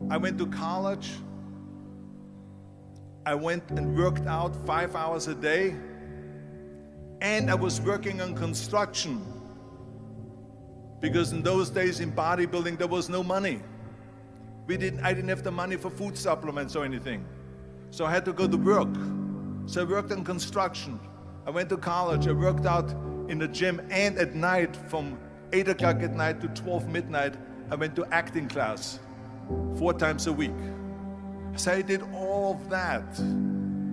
I went to college. I went and worked out 5 hours a day, and I was working on construction, because in those days in bodybuilding there was no money. I didn't have the money for food supplements or anything, so I had to go to work. So I worked on construction. I went to college. I worked out in the gym, and at night from 8 o'clock at night to 12 midnight, I went to acting class 4 times a week. So I did all of that.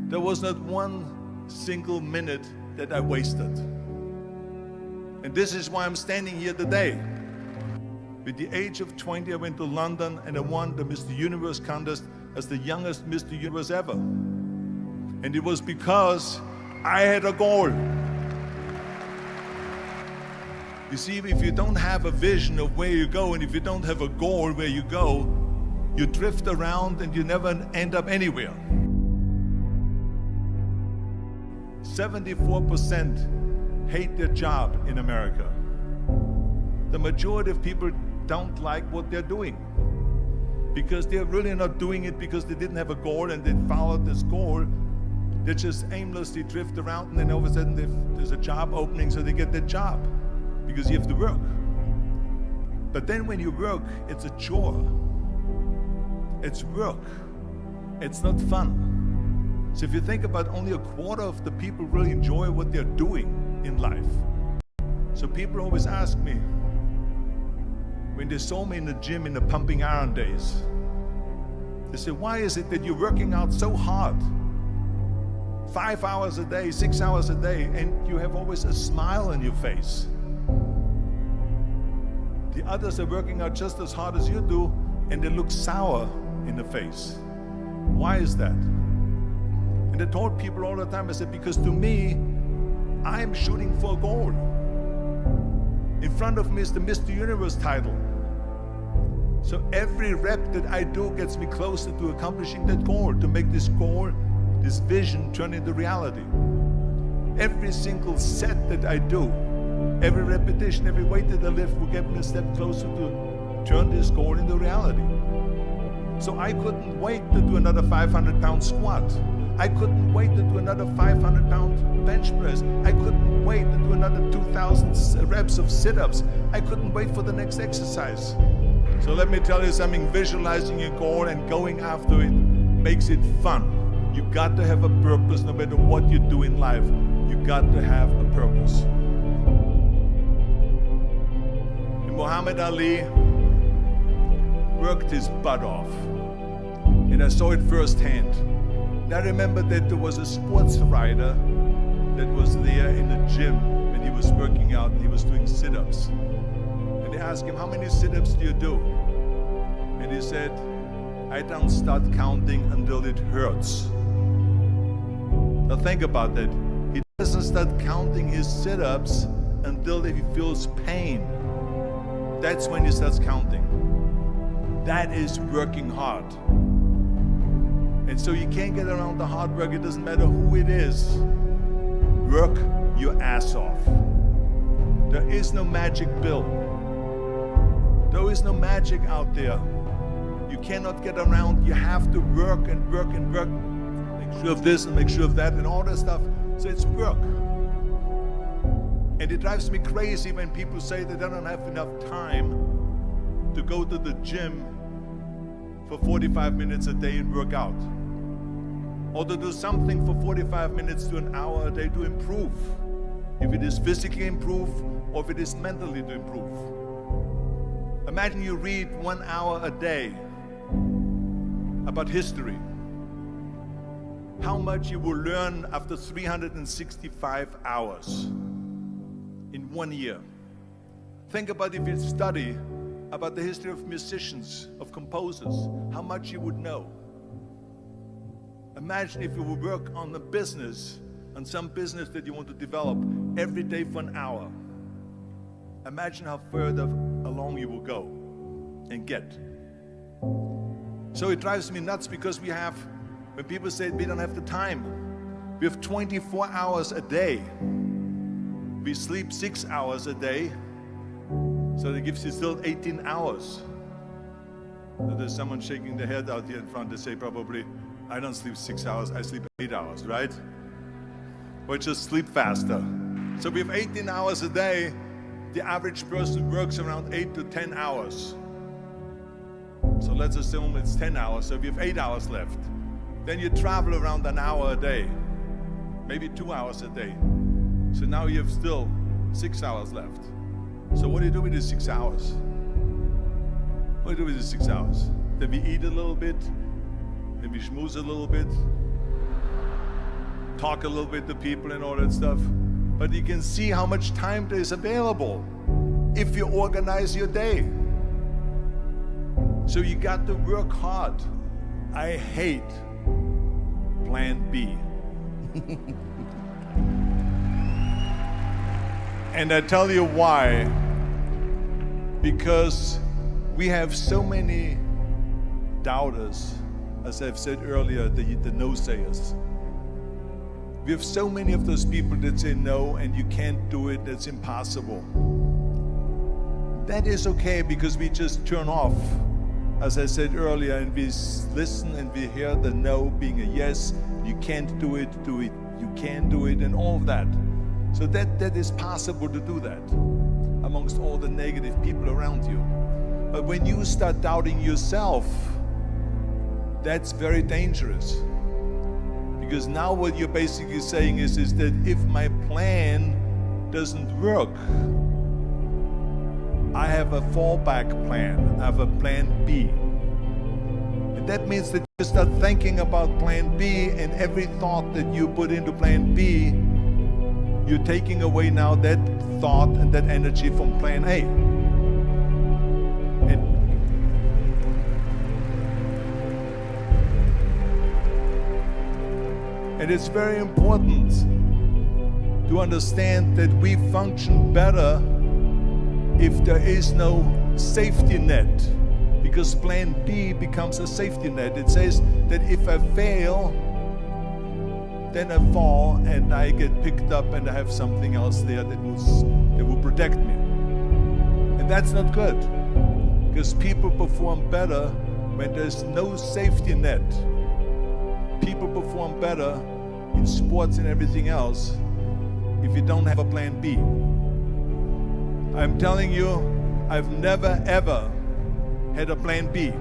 There was not one single minute that I wasted. And this is why I'm standing here today. With the age of 20, I went to London and I won the Mr. Universe contest as the youngest Mr. Universe ever. And it was because I had a goal. You see, if you don't have a vision of where you go, and if you don't have a goal where you go, you drift around and you never end up anywhere. 74% hate their job in America. The majority of people don't like what they're doing because they're really not doing it because they didn't have a goal and they followed this goal. They just aimlessly drift around, and then all of a sudden there's a job opening, so they get that job because you have to work. But then when you work, it's a chore. It's work. It's not fun. So if you think about, only a quarter of the people really enjoy what they're doing in life. So people always ask me, when they saw me in the gym in the pumping iron days, they say, why is it that you're working out so hard? 5 hours a day, 6 hours a day, and you have always a smile on your face. The others are working out just as hard as you do, and they look sour in the face. Why is that? And I told people all the time, I said, because to me, I'm shooting for a goal. In front of me is the Mr. Universe title. So every rep that I do gets me closer to accomplishing that goal, to make this goal, this vision, turn into reality. Every single set that I do, every repetition, every weight that I lift will get me a step closer to turn this goal into reality. So I couldn't wait to do another 500-pound squat. I couldn't wait to do another 500-pound bench press. I couldn't wait to do another 2,000 reps of sit-ups. I couldn't wait for the next exercise. So let me tell you something, visualizing your goal and going after it makes it fun. You got to have a purpose no matter what you do in life. You got to have a purpose. And Muhammad Ali worked his butt off. And I saw it firsthand. And I remember that there was a sports writer that was there in the gym when he was working out and he was doing sit-ups. And they asked him, how many sit-ups do you do? And he said, I don't start counting until it hurts. Now think about that. He doesn't start counting his sit-ups until he feels pain. That's when he starts counting. That is working hard. And so you can't get around the hard work. It doesn't matter who it is. Work your ass off. There is no magic pill. There is no magic out there. You cannot get around. You have to work and work and work. Make sure of this and make sure of that and all that stuff. So it's work. And it drives me crazy when people say they don't have enough time to go to the gym for 45 minutes a day and work out. Or to do something for 45 minutes to an hour a day to improve. If it is physically improve or if it is mentally to improve. Imagine you read 1 hour a day about history. How much you will learn after 365 hours in 1 year. Think about if you study about the history of musicians, of composers, how much you would know. Imagine if you would work on a business, on some business that you want to develop every day for an hour. Imagine how further along you will go and get. So it drives me nuts because when people say we don't have the time, we have 24 hours a day. We sleep 6 hours a day, so that gives you still 18 hours. So there's someone shaking their head out here in front. They say probably, I don't sleep 6 hours, I sleep 8 hours, right? Or just sleep faster. So we have 18 hours a day. The average person works around 8 to 10 hours. So let's assume it's 10 hours, so we have 8 hours left. Then you travel around an hour a day, maybe 2 hours a day. So now you have still 6 hours left. So what do you do with these 6 hours? What do you do with these 6 hours? Then we eat a little bit, then we schmooze a little bit, talk a little bit to people and all that stuff. But you can see how much time there is available if you organize your day. So you got to work hard. I hate plan B. And I tell you why. Because we have so many doubters, as I've said earlier, the no-sayers. We have so many of those people that say no and you can't do it, that's impossible. That is okay because we just turn off, as I said earlier, and we listen and we hear the no being a yes. You can't do it, you can do it, and all of that. So that is possible to do that amongst all the negative people around you. But when you start doubting yourself, that's very dangerous. Because now what you're basically saying is that if my plan doesn't work, I have a fallback plan, I have a plan B. And that means that you start thinking about plan B, and every thought that you put into plan B, you're taking away now that thought and that energy from plan A. And it's very important to understand that we function better if there is no safety net, because plan B becomes a safety net. It says that if I fail, then I fall and I get picked up and I have something else there that will protect me. And that's not good, because people perform better when there's no safety net. People perform better in sports and everything else if you don't have a plan B. I'm telling you, I've never ever had a plan B.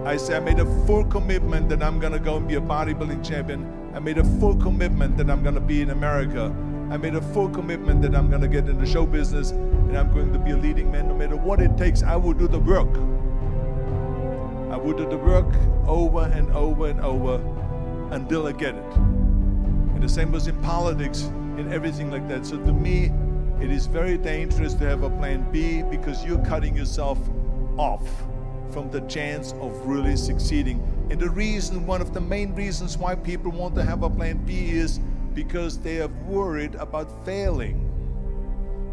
I made a full commitment that I'm gonna go and be a bodybuilding champion. I made a full commitment that I'm gonna be in America. I made a full commitment that I'm gonna get in the show business and I'm going to be a leading man. No matter what it takes, I will do the work. I will do the work over and over and over until I get it. And the same was in politics, in everything like that. So to me, it is very dangerous to have a plan B, because you're cutting yourself off from the chance of really succeeding. And the reason, one of the main reasons why people want to have a plan B is because they are worried about failing.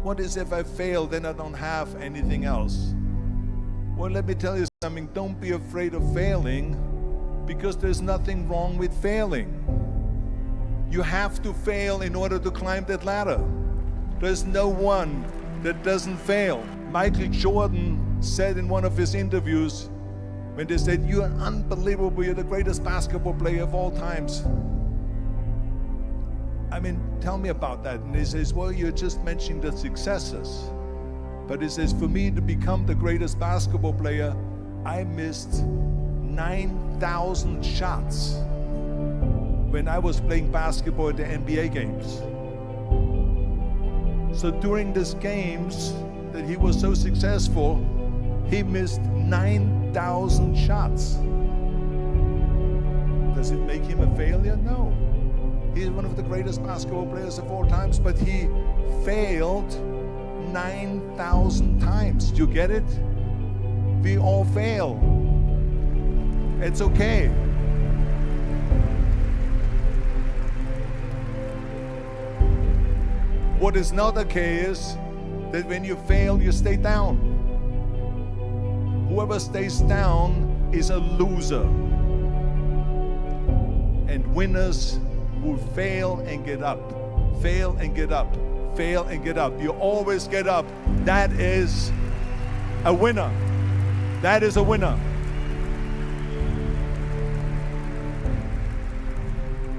What is if I fail, then I don't have anything else? Well, let me tell you something, don't be afraid of failing, because there's nothing wrong with failing. You have to fail in order to climb that ladder. There's no one that doesn't fail. Michael Jordan said in one of his interviews, when they said, "You're unbelievable, you're the greatest basketball player of all times." I mean, tell me about that. And he says, well, you're just mentioning the successes. But he says, for me to become the greatest basketball player, I missed 9,000 shots when I was playing basketball at the NBA games. So during these games that he was so successful, he missed 9,000 shots. Does it make him a failure? No. He's one of the greatest basketball players of all times, but he failed 9,000 times. Do you get it? We all fail. It's okay. What is not okay is that when you fail, you stay down. Whoever stays down is a loser. And winners will fail and get up, fail and get up, fail and get up. You always get up. That is a winner. That is a winner.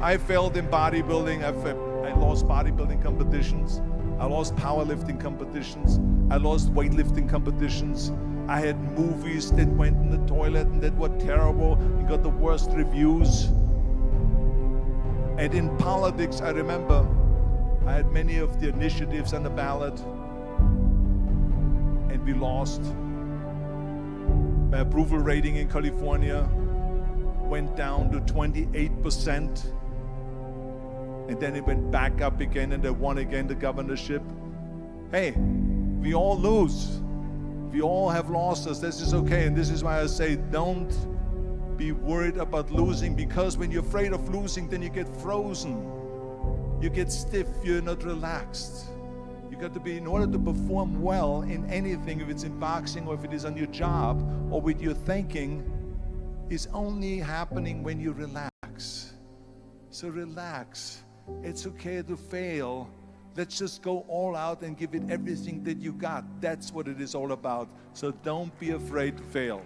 I failed in bodybuilding. I lost bodybuilding competitions. I lost powerlifting competitions. I lost weightlifting competitions. I had movies that went in the toilet and that were terrible and got the worst reviews. And in politics, I remember I had many of the initiatives on the ballot, and we lost. My approval rating in California went down to 28%, and then it went back up again, and I won again the governorship. Hey, we all lose. We all have losses. This is okay, and this is why I say don't be worried about losing, because when you're afraid of losing, then you get frozen. You get stiff, you're not relaxed. You got to be, in order to perform well in anything, if it's in boxing or if it is on your job or with your thinking, is only happening when you relax. So relax. It's okay to fail. Let's just go all out and give it everything that you got. That's what it is all about. So don't be afraid to fail.